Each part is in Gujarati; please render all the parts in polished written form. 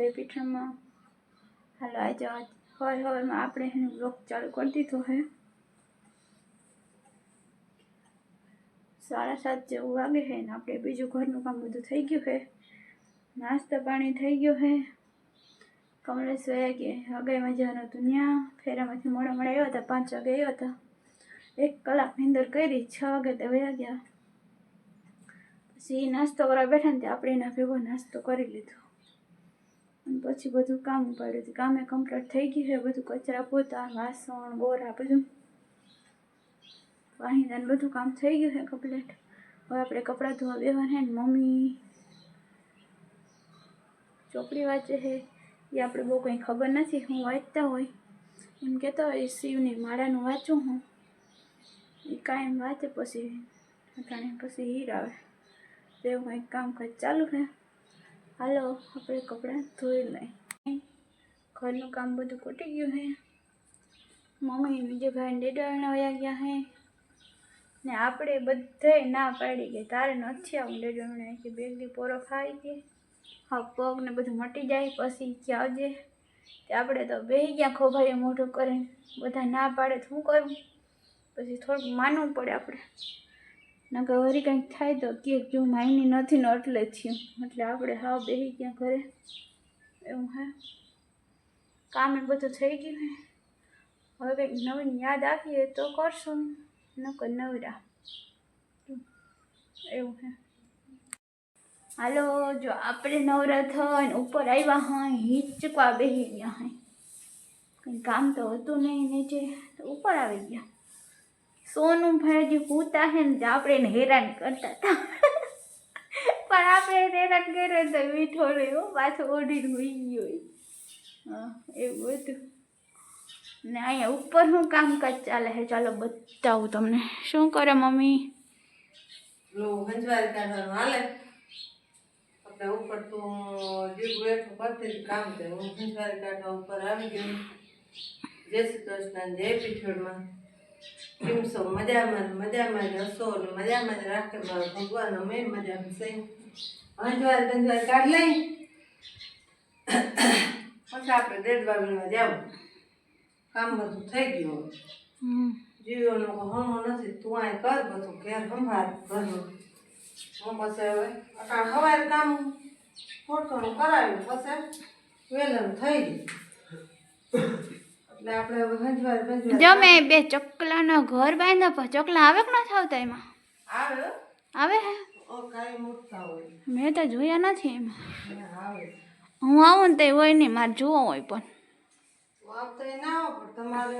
જય પીઠણમાં હાલો આજે હવારમાં આપણે એનો બ્લોગ ચાલુ કરી દીધો હે 7:30 જેવું વાગે છે ને આપણે બીજું ઘરનું કામ બધું થઈ ગયું છે નાસ્તા પાણી થઈ ગયો છે કમલેશ વયા ગયા અગાઈમાં જવાનું હતું ત્યાં ફેરામાંથી મોડા આવ્યા હતા 5 વાગે આવ્યા હતા 1 કલાકની અંદર કરી 6 વાગે તે વયા ગયા પછી નાસ્તો કરવા બેઠા ને આપણે એના ભેગો નાસ્તો કરી લીધો અને પછી બધું કામ ઉપાડ્યું હતું કામે કમ્પ્લીટ થઈ ગયું છે બધું કચરા પોતા વાસણ બોરા બધું વાહિંદાને બધું કામ થઈ ગયું છે કમ્પ્લીટ હવે આપણે કપડાં ધોવા બેવાના ને મમ્મી ચોપડી વાંચે છે એ આપણે બહુ કંઈ ખબર નથી હું વાંચતા હોય એમ કહેતા હોય શિવની માળાનું વાંચું હું એ કાંઈ વાંચે પછી હીર આવે તો એવું કંઈક કામકાજ ચાલુ છે હાલો આપણે કપડાં ધોઈ લઈએ ઘરનું કામ બધું ખૂટી ગયું છે મમ્મી વિજયભાઈ ડેડાણા વયા ગયા છે ને આપણે બધાય ના પાડી ગઈ તારે નથી આવું ડેડાણા કે બેગી પોરો ખાઈ ગઈ હા પગ ને બધું મટી જાય પછી કે આવજે તે આપણે તો બેસી ગયા ખોભાઈએ મોઢું કરીને બધા ના પાડે તો શું કરું પછી થોડુંક માનવું પડે આપણે નકર વળી કંઈક થાય તો કે જો માયની નથી ને એટલે થયું એટલે આપણે હાવ બેસી ગયા ઘરે એવું હે કામ એ બધું થઈ ગયું હે હવે કંઈક નવીન યાદ આપીએ તો કરશું નકર નવરા એવું હે હાલો જો આપણે નવરા થઈને ઉપર આવ્યા હોય હિંચકવા બેસી ગયા હોય કંઈ કામ તો હતું નહીં નીચે તો ઉપર આવી ગયા સોનું ભાઈ જે પૂતા હે ને આપણે એને હેરાન કરતા હતા પણ આપણે હેરાન કર્યો તો મીઠો રહ્યો પાછો ઓઢીને હોઈ ગયો હા એવું હતું ને અહીંયા ઉપર શું કામકાજ ચાલે છે ચાલો બતાવું તમને શું કરે મમ્મી હંજવારી કાઢવાનું હાલે આપણે ઉપર તો જીવ બેઠું કરતી કામ કરે હું હંજવારી કાઢવા ઉપર આવી ગઈ જય શ્રી કૃષ્ણ જય પીઠળમાં કેમ છો મજામાં હસો ને મજામાં જ રાખે મારો ભગવાન અમે મજામાં સહી હંજવારી કાઢ લઈ પછી આપણે 1:30 વાગ્યામાં જાવ કામ બધું થઈ ગયું જીવોનો હમો નથી તું આ કર બધું ઘેર સંભાળ ઘરનું હું પછી હવે સવારે કામ થોડું કરાવ્યું પછી વેલમ થઈ ગયું એટલે આપણે હવે હંજવારી જો મેં 2 ચકલાનો ઘર બાંધ્યો પણ ચકલા આવે કે નથી આવતા એમાં આવે હે કાંઈ મૂકતા હોય મેં તો જોયા નથી એમાં આવે હું આવું ને તો હોય નહીં મારે જોવો હોય પણ તો એ ના આવે પણ તમારે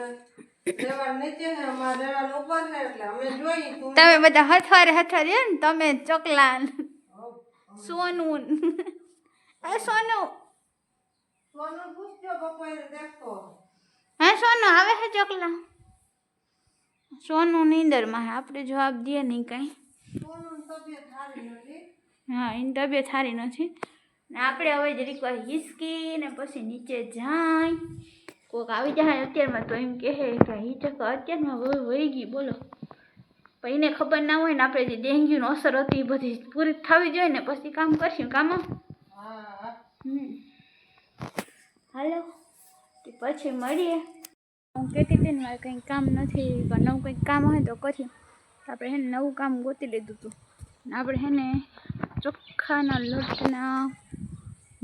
રેવાડ નીચે છે અમારે રેવાડ ઉપર છે એટલે અમે જોઈએ તમે બધા હથવારે ને તમે ચકલા સોનું એ સોનું પૂછજો બપોરે દેખતો હા સોનું આવે છે ચકલા સોનું નીંદરમાં આપણે જવાબ દઈએ નહીં કાંઈ સોનું તબિયત સારી નથી હા એની તબિયત સારી નથી ને આપણે હવે જરીક વાર હિસકી ને પછી નીચે જાય કોઈક આવી જાય અત્યારમાં તો એમ કહે કે હિચક અત્યારમાં વહી ગઈ બોલો પણ એને ખબર ના હોય ને આપણે જે ડેન્ગ્યુની અસર હતી એ બધી પૂરી થવી જોઈએ ને પછી કામ કરશું કામ હાલો પછી મળીએ હું કહેતી હતી ને મારે કંઈ કામ નથી પણ નવું કંઈક કામ હોય તો કર્યું આપણે હે ને નવું કામ ગોતી લીધું હતું આપણે હે ને ચોખ્ખાના લોટના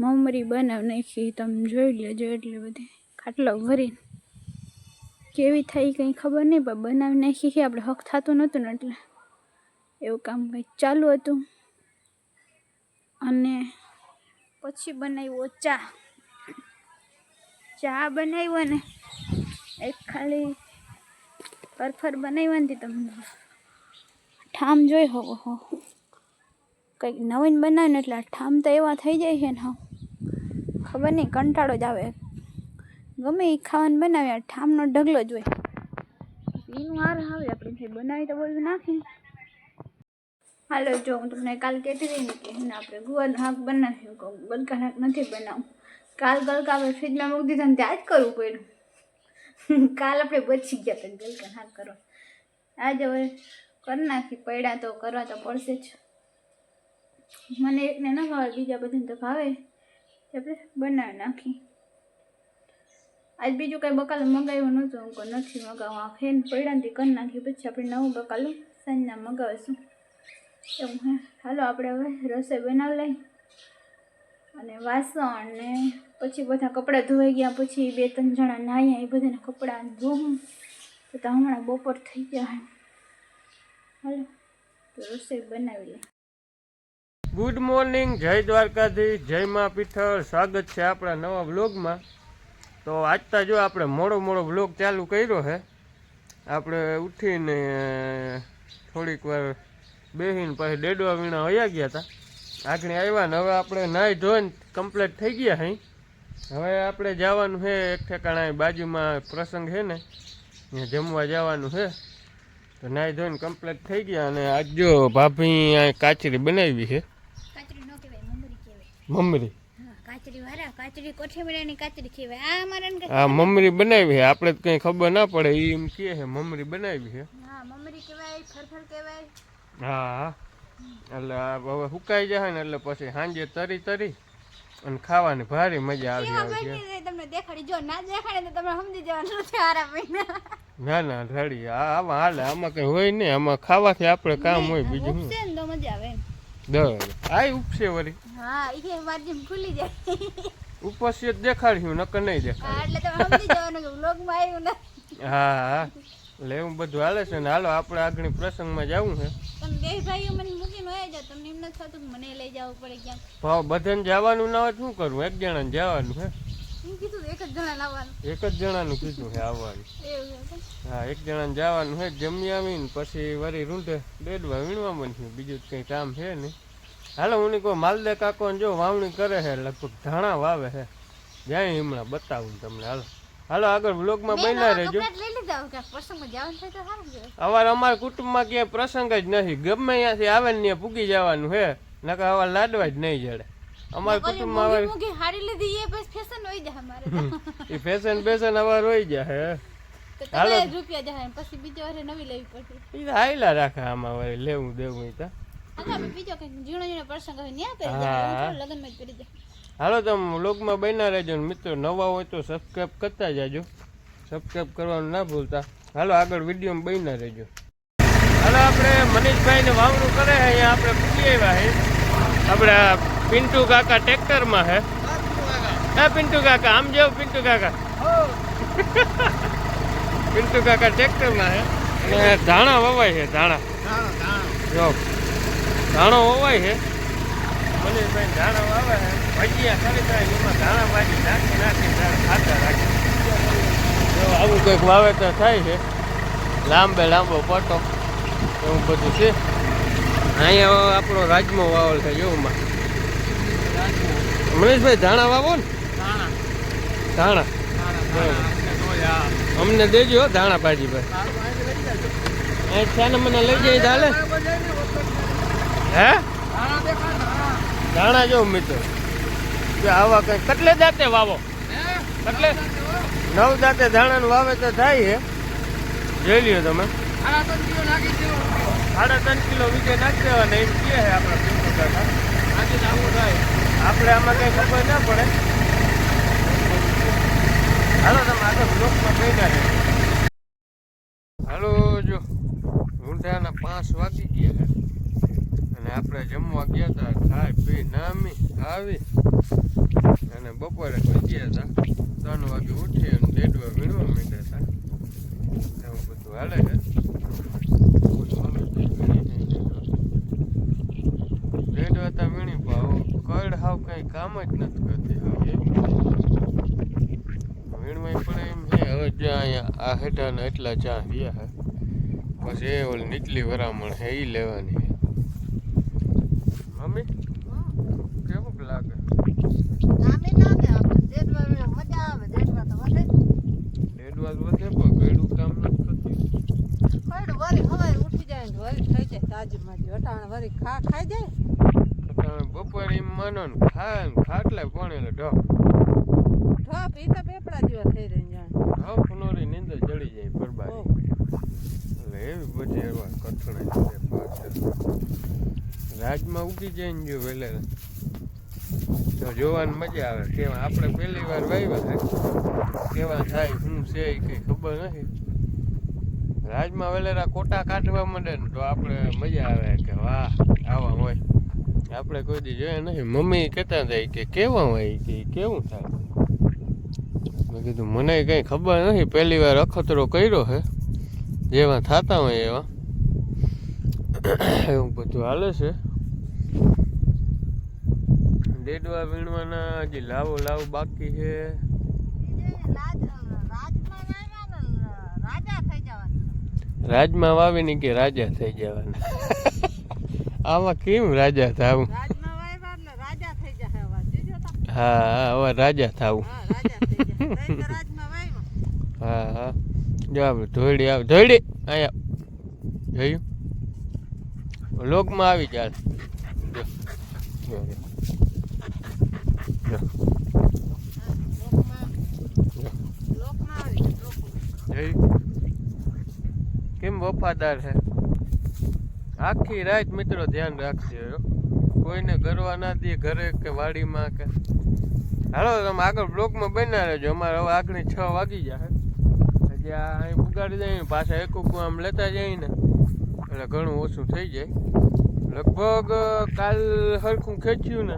મમરી બનાવી નાખી તમે જોઈ લેજો એટલે બધી ખાટલો ભરીને કેવી થઈ કંઈ ખબર નહીં પણ બનાવી નાખી છે આપણે હક થતું નહોતું ને એટલે એવું કામ કંઈક ચાલુ હતું અને પછી બનાવ્યો ચા બનાવ્યો ને એક ખાલી ફરફર બનાવ્યા નથી તમે ઠામ જોઈ હો કંઈક નવીન બનાવે ને એટલે ઠામ તો એવા થઈ જાય છે ને હા ખબર નહીં કંટાળો જ આવે ગમે એ ખાવાનું બનાવ્યા ઠામનો ઢગલો જ હોય એનું હાર આવે આપણે જે બનાવી તો બધું નાખી હાલો જો હું તમને કાલ કહેતી હતી ને કે આપણે ગુવારનું શાક બનાવ્યું કહું ગલકા શાક નથી બનાવું કાલ ગલકા આપણે ફ્રીજમાં મૂકી દીધા ને ત્યાં જ કરવું પડ્યું કાલ આપણે બચી ગયા હતા ગલકા શાક કરવા આજે હવે કરી નાખી પડ્યા તો કરવા તો પડશે જ મને એકને ન ભાવે બીજા બધાને તો ભાવે આપણે બનાવી નાખી. આજ બીજું કાંઈ બકાલું મગાવ્યું નહોતું, હું કહું નથી મગાવું, આ ફેન પડ્યાથી કરી નાખી, પછી આપણે નવું બકાલું સાંજના મગાવીશું એવું હે. હાલો આપણે હવે રસોઈ બનાવી લઈ અને વાસણ ને પછી બધા કપડાં ધોઈ ગયા, પછી 2-3 જણા નાહ્યા, એ બધાના કપડાં ધોવું તો હમણાં બપોર થઈ ગયા. હાલો તો રસોઈ બનાવી લઈ. ગુડ મોર્નિંગ, જય દ્વારકાધીશ, જય મા પીઠળ. સ્વાગત છે આપણા નવા વ્લોગમાં. તો આજતા જો આપણે મોડો વ્લોગ ચાલુ કર્યો છે. આપણે ઉઠીને થોડીક વાર બેસીને પછી ડેડવા વીણા વયા ગયા હતા. આગળ આવ્યા ને હવે આપણે નાહી ધોઈને કમ્પ્લીટ થઈ ગયા અહીં. હવે આપણે જવાનું છે એક ઠેકાણા બાજુમાં પ્રસંગ છે ને, ત્યાં જમવા જવાનું છે. તો નાહી ધોઈને કમ્પ્લીટ થઈ ગયા અને આજ જો ભાભી અહીં કાચરી બનાવી છે. મમરી હા મમરી બનાવી છે. આપણે તો કઈ ખબર ના પડે, એ એમ કહે છે મમરી બનાવી છે. હા એટલે હવે સુકાઈ જાય ને એટલે પછી સાંજે તરી અને ખાવાની ભારી મજા આવે છે. તમને દેખાડી જો ના દેખાડે તો તમે સમજી જવાનું છે આરામ. ના રેડી આમાં હાલે, આમાં કઈ હોય નહીં, આમાં ખાવાથી આપણે કામ હોય બીજું શું. તો મજા આવે આ ઉપસે વળી હા એ માર્જિન ખુલી જાય. ઉપસે દેખાડ્યું નકર નહીં દેખાડ એટલે તમે સમજી જવાનું કે વ્લોગમાં આવ્યું ને. હા એટલે એવું બધું હાલે છે ને. હાલો આપણે આગળ પ્રસંગમાં જવું છે. તમે બે ભાઈઓ મને મૂકીને વયા જાવ, તમને એમ નથી થતું મને લઈ જવું પડે ક્યાંક? ભાવ બધાને જવાનું ના હોય શું કરવું, એક જણાને જવાનું છે. એમ કીધું એક જ જણા લાવવાનું, એક જ જણાનું કીધું છે આવવાનું. હા એક જણાને જવાનું છે. જમી આવીને પછી વળી રૂંઢે ડેડવા વીણવા બનશું, બીજું કંઈ કામ છે નહીં. હાલો હું કોઈ માલદે કાકો જો વાવણી કરે છે, લગભગ ધાણા વાવે છે, જાય હમણાં બતાવું તમને. હાલો આગળ વ્લોગમાં બન્યા રહેજો. અમારા કુટુંબમાં ક્યાંય પ્રસંગ જ નથી, ગમે ત્યાંથી આવે ને ત્યાં પૂગી જવાનું છે, નકર હવે લાડવા જ નહીં જડે. અમારા કુટુંબમાં આવે એ ફેશન હવે રોઈ જાય. હાલો હાઈલા રાખે આમાં વળી લેવું દેવું તો. હાલો તમે વ્લોગમાં બન્યા રહેજો. મિત્રો નવા હોય તો સબસ્ક્રાઈબ કરતા જાજો, સબસ્ક્રાઈબ કરવાનું ના ભૂલતા. હાલો આગળ વિડીયોમાં બન્યા રહેજો. હાલો આપણે મનીષભાઈને વાવણું કરે છે, અહીંયા આપણે પૂછી આવ્યા છે. આપણે પિન્ટુ કાકા ટ્રેક્ટરમાં છે. હા પિન્ટુ કાકા આમ જેવું પિન્ટુ કાકા પિન્ટુ કાકા ટ્રેક્ટરમાં છે અને ધાણા વવાય છે. ધાણા જો ધાણો વવાય છે. મનીષભાઈ ધાણા વાવે છે, ભજીયા કરી થાય એમાં ધાણા ભાજી નાખી ખાતા રાખી. આવું કંઈક વાવેતર થાય છે, લાંબો પટો એવું બધું છે. અહીંયા આપણો રાજમો વાવલ છે જેવું. મનીષભાઈ ધાણા વાવો ને, ધાણા અમને દેજો ધાણા ભાજી ભાઈ. છે ને મને લઈ જાય ચાલે હે ધાણા જો મિત્રો આવા કઈ કેટલે દાંતે વાવો, એટલે 9 દાંતે ધાણાનું વાવેતર થાય છે. જોઈ લ્યો તમે. 3.5 કિલો વીજે નાખી દેવાના એમ કહે છે આપણા પિન્ટુ કાકા. આપણે આમાં કઈ ખબર ના પડે. હાલો તમે આગળ બ્લોકમાં બન્યા છે. હાલો જો ઊંધાના 5 વાગી ગયા છે અને આપણે જમવા ગયા હતા. ખાઈ પી નામી આવી અને બપોરે ગયા હતા. 3 વાગે ઉઠી અને ડેડવા વીણવા માંડ્યા હતા. એવું બધું હાલે છે. ડેડવા હતા વીણી ભાવ કડ હાવ કઈ કામ જ નથી કરતી. વીણવાય પડે એમ છે. હવે જ્યાં અહીંયા આ હેઠાના એટલા ચા રહ્યા છે, પછી એ ઓલી નીચલી વરામણ છે એ લેવાની છે. મમ્મી કેવું લાગે? ડેડવા વધે પણ ગળું કામ નથી કરતી. બપોરે એમ માનો ને ખાટલે પણ ઢપ ફનોરી નીંદર જડી જાય બરબારી. એટલે એવી બધી એવા કઠણાઈ પાછળ રાજમાં ઉગી જાય ને જો વેલે તો જોવાની મજા આવે. કેવા આપણે પહેલી વાર વાવ્યા છે, કેવા થાય શું છે એ કંઈ ખબર નથી. રાજમાં વેલેરા કોટા કાઢવા માંડે ને તો આપણે મજા આવે કે વાહ આવા હોય. આપણે કોઈ દી જોયા નથી. મમ્મી કહેતા જાય કે કેવા હોય કે કેવું થાય. મેં કીધું મને કંઈ ખબર નથી, પહેલી વાર અખતરો કર્યો છે. જેવા થતા હોય એવા એવું બધું હાલે છે. ડેડવા વીણવાના હજી લાવો બાકી છે. રાજમાં વાવીને કે રાજા થઈ જવાના. આમાં કેમ રાજા થાવું? હા હવે રાજા થાવું. હા જો આપણે ધોઈડી આવે. ધોઈડી અહીંયા જોયું લોકમાં આવી ચાલ. કેમ વફાદાર છે. આખી રાત મિત્રો ધ્યાન રાખશે. કોઈને ગરવા ના દે ઘરે કે વાડીમાં કે. હાલો તમે આગળ બ્લોકમાં બન્યા રહેજો. અમારે હવે આગળ 6 વાગી જાય. હજી અહીં પુગાડી જાય પાછા એક આમ લેતા જાય ને એટલે ઘણું ઓછું થઈ જાય. લગભગ કાલ હરખું ખેંચ્યું ને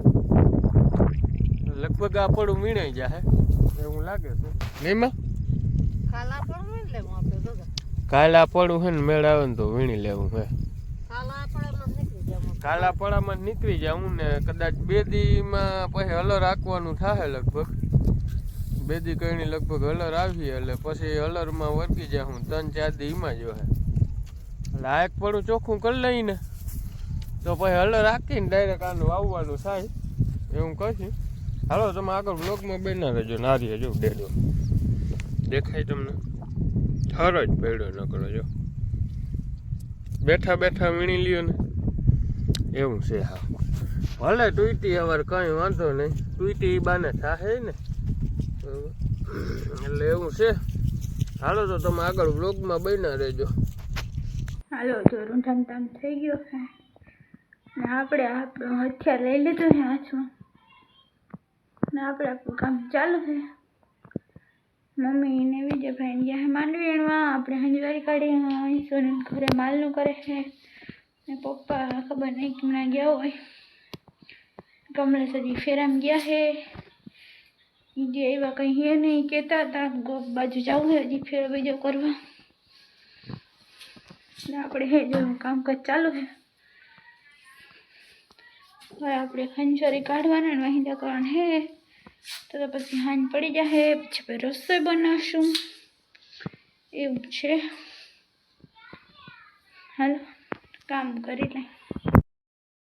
લગભગ આ પડું વીણાઈ જાય એવું લાગે છે. નહીં કાલ આ પડું છે ને મેળ આવે ને તો વીણી લેવું છે. કાલા પડામાં નીકળી જાઉં ને કદાચ 2 દીમાં પછી હલર રાખવાનું થાય. લગભગ 2 દી કરીને લગભગ હલર આવી એટલે પછી હલરમાં વર્ગી જાઉં 3-4 દીમાં જો હે. એટલે આ એક પડું ચોખ્ખું કરી લઈને તો પછી હલર રાખીને ડાયરેક્ટ આનું વાવવાનું થાય એવું કહીશું. હાલો તમે આગળ બ્લોગમાં બેના રહેજો. નારીએ જો ડેડો દેખાય તમને હર જ પડ્યો ન કરો. જો બેઠા વીણી લ્યો ને એવું છે. હા ભલે ટૂટી અવાર કંઈ વાંધો નહીં. ટૂટી બાને થાય ને એટલે એવું છે. હાલો તો તમે આગળ બ્લોગમાં બન્યા રહેજો. હાલો તો રૂંધામ થઈ ગયો છે ને આપણે આપણું હથિયાર લઈ લીધું છે હાથમાં ને આપણે આપણું કામ ચાલુ છે. મમ્મી ને વિજયભાઈ ગયા માંડવી વીણવા. આપણે હંજવારી કાઢી સોનલ ઘરે માલનું કરે છે ને પપ્પા ખબર નહીં કેમના ગયા હોય. કમલેશ હજી ફેરામ ગયા છે. જે એવા કંઈ હે નહીં કહેતા હતા ગોપ બાજુ જવું છે હજી ફેર બીજો કરવા ને આપણે હે જો કામકાજ ચાલુ છે. હવે આપણે ખંજરી કાઢવાના ને વાહિંદા કરવાના હે તો પછી હાંજ પડી જશે. પછી રસોઈ બનાવશું એવું છે. હાલો કામ કરી લઈ.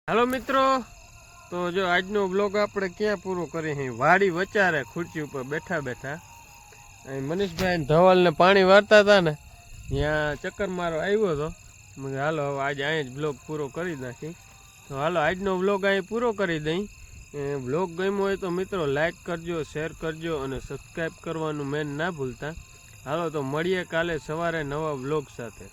હાલો મિત્રો તો જો આજનો બ્લોગ આપણે ક્યાં પૂરો કરીએ? વાડી વચારે ખુરશી ઉપર બેઠા અહીં મનીષભાઈ ધવલને પાણી વારતા હતા ને ત્યાં ચક્કર મારો આવ્યો હતો. મને હાલો હવે આજે અહીં જ બ્લોગ પૂરો કરી નાખી. તો હાલો આજનો બ્લોગ અહીં પૂરો કરી દઈ. બ્લોગ ગમ્યો હોય તો મિત્રો લાઈક કરજો, શેર કરજો અને સબસ્ક્રાઈબ કરવાનું મેન ના ભૂલતા. હાલો તો મળીએ કાલે સવારે નવા બ્લોગ સાથે.